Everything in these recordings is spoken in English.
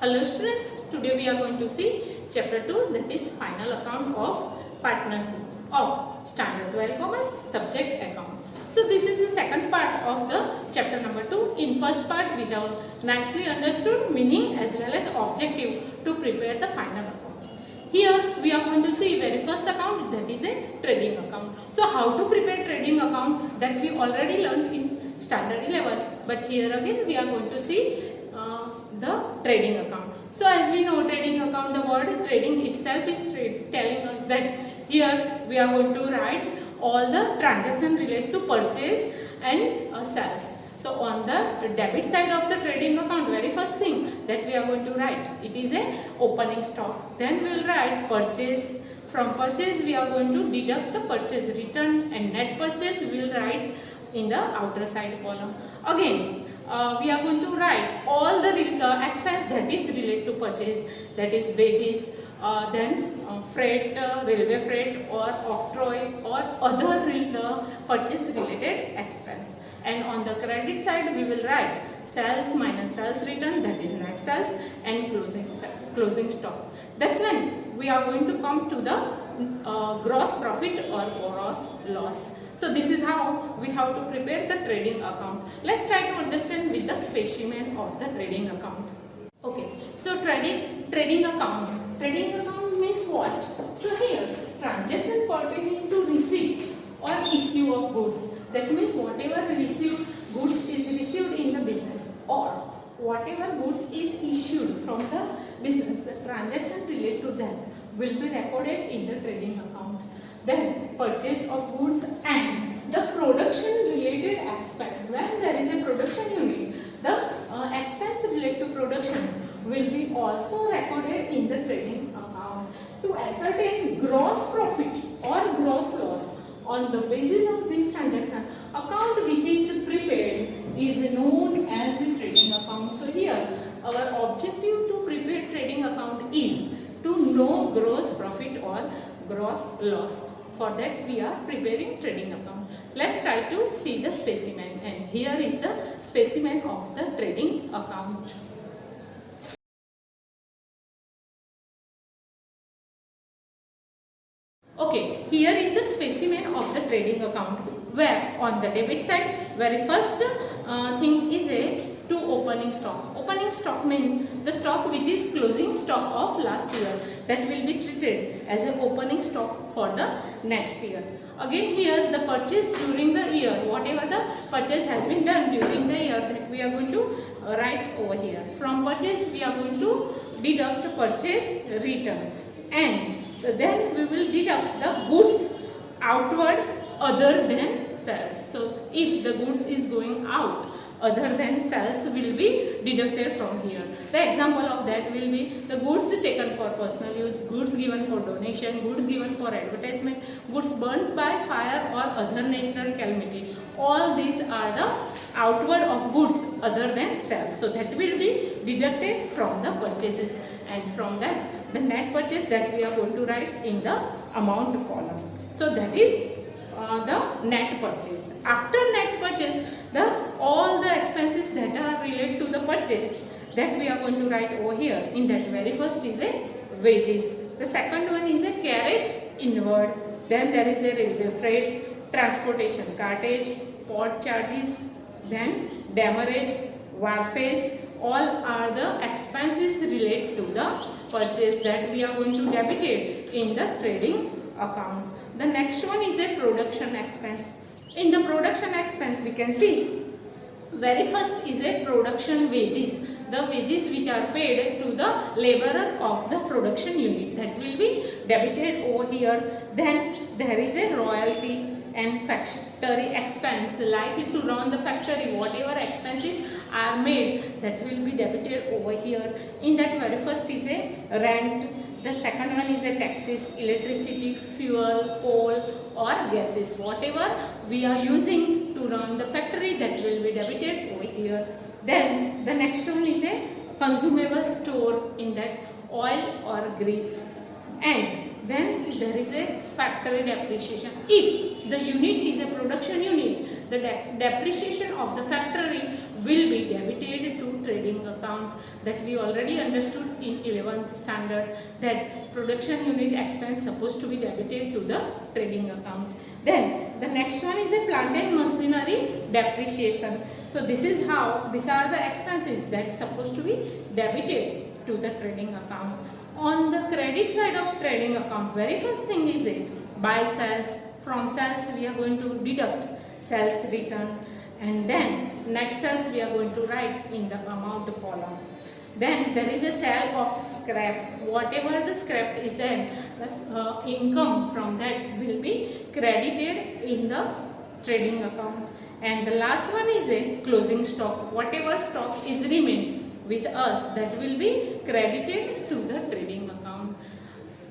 Hello students, today we are going to see chapter 2, that is final account of partnership of standard 12 commerce subject account. So this is the second part of the chapter number 2. In first part we have nicely understood meaning as well as objective to prepare the final account. Here we are going to see very first account, that is a trading account. So how to prepare trading account, that we already learned in standard 11, but here again we are going to see the trading account. So as we know, trading account, the word trading itself is telling us that here we are going to write all the transactions related to purchase and sales. So on the debit side of the trading account, very first thing that we are going to write, it is a opening stock. Then we will write purchase. From purchase we are going to deduct the purchase return, and net purchase we will write in the outer side column. Again we are going to write all the expense that is related to purchase, that is wages, then freight, railway freight or octroi or other purchase related expense. And on the credit side we will write sales minus sales return, that is net sales, and closing stock. That's when we are going to come to the gross profit or gross loss. So this is how we have to prepare the trading account. Let's try to understand with the specimen of the trading account. Okay, so trading account. Trading account means what? So here, transaction pertaining to receipt or issue of goods. That means whatever goods is received in the business, or whatever goods is issued from the business, the transaction related to that will be recorded in the trading account. Then purchase of goods and the production related expense. When there is a production unit, the expense related to production will be also recorded in the trading account. To ascertain gross profit or gross loss on the basis of this transaction, account which is prepared is known as a trading account. So here our objective to prepare trading account is to know gross profit or gross loss. For that we are preparing trading account. Let's try to see the specimen, and here is the specimen of the trading account. Okay, here is the specimen of the trading account, where on the debit side very first thing is a to opening stock. Opening stock means the stock which is closing stock of last year, that will be treated as an opening stock for the next year. Again here the purchase during the year, whatever the purchase has been done during the year, that we are going to write over here. From purchase we are going to deduct purchase return, and then we will deduct the goods outward other than sales. So if the goods is going out other than sales will be deducted from here. The example of that will be the goods taken for personal use, goods given for donation, goods given for advertisement, goods burnt by fire or other natural calamity. All these are the outward of goods other than sales. So that will be deducted from the purchases, and from that the net purchase that we are going to write in the amount column. So that is the net purchase. After net purchase, all the expenses that are related to the purchase, that we are going to write over here. In that very first is a wages. The second one is a carriage inward. Then there is a railway freight, transportation cartage, port charges, then demurrage, wharfage. All are the expenses related to the purchase that we are going to debit it in the trading account. The next one is a production expense. In the production expense we can see very first is a production wages. The wages which are paid to the laborer of the production unit, that will be debited over here. Then there is a royalty and factory expense, like to run the factory, whatever expenses are made, that will be debited over here. In that very first is a rent. The second one is a taxes, electricity, fuel, coal or gases, whatever we are using to run the factory, that will be debited over here. Then the next one is a consumable store, in that oil or grease. And then there is a factory depreciation. If the unit is a production unit, the depreciation of the factory will be debited to trading account. That we already understood in 11th standard, that production unit expense supposed to be debited to the trading account. Then the next one is a plant and machinery depreciation. So these are the expenses that supposed to be debited to the trading account. On the credit side of trading account, very first thing is a buy sales. From sales we are going to deduct sales return, and then net sales we are going to write in the amount column. Then there is a sale of scrap. Whatever the scrap is there, the income from that will be credited in the trading account. And the last one is a closing stock. Whatever stock is remain with us, that will be credited to the trading account.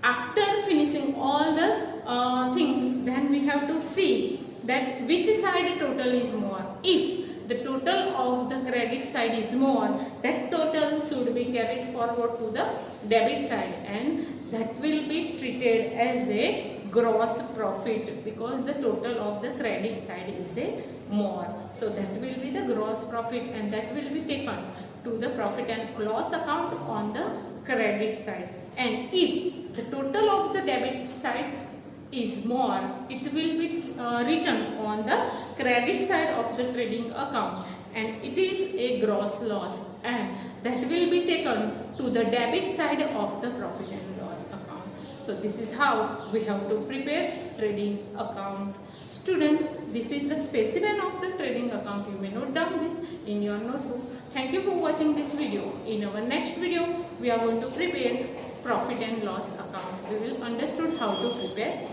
After finishing all the things, then we have to see that which side total is more. If the total of the credit side is more, that total should be carried forward to the debit side, and that will be treated as a gross profit, because the total of the credit side is a more. So that will be the gross profit, and that will be taken to the profit and loss account on the credit side. And if the total of the debit side is more, it will be written on the credit side of the trading account, and it is a gross loss, and that will be taken to the debit side of the profit and loss account. So this is how we have to prepare trading account. Students, this is the specimen of the trading account. You may note down this in your notebook. Thank you for watching this video. In our next video, we are going to prepare profit and loss account. We will understood how to prepare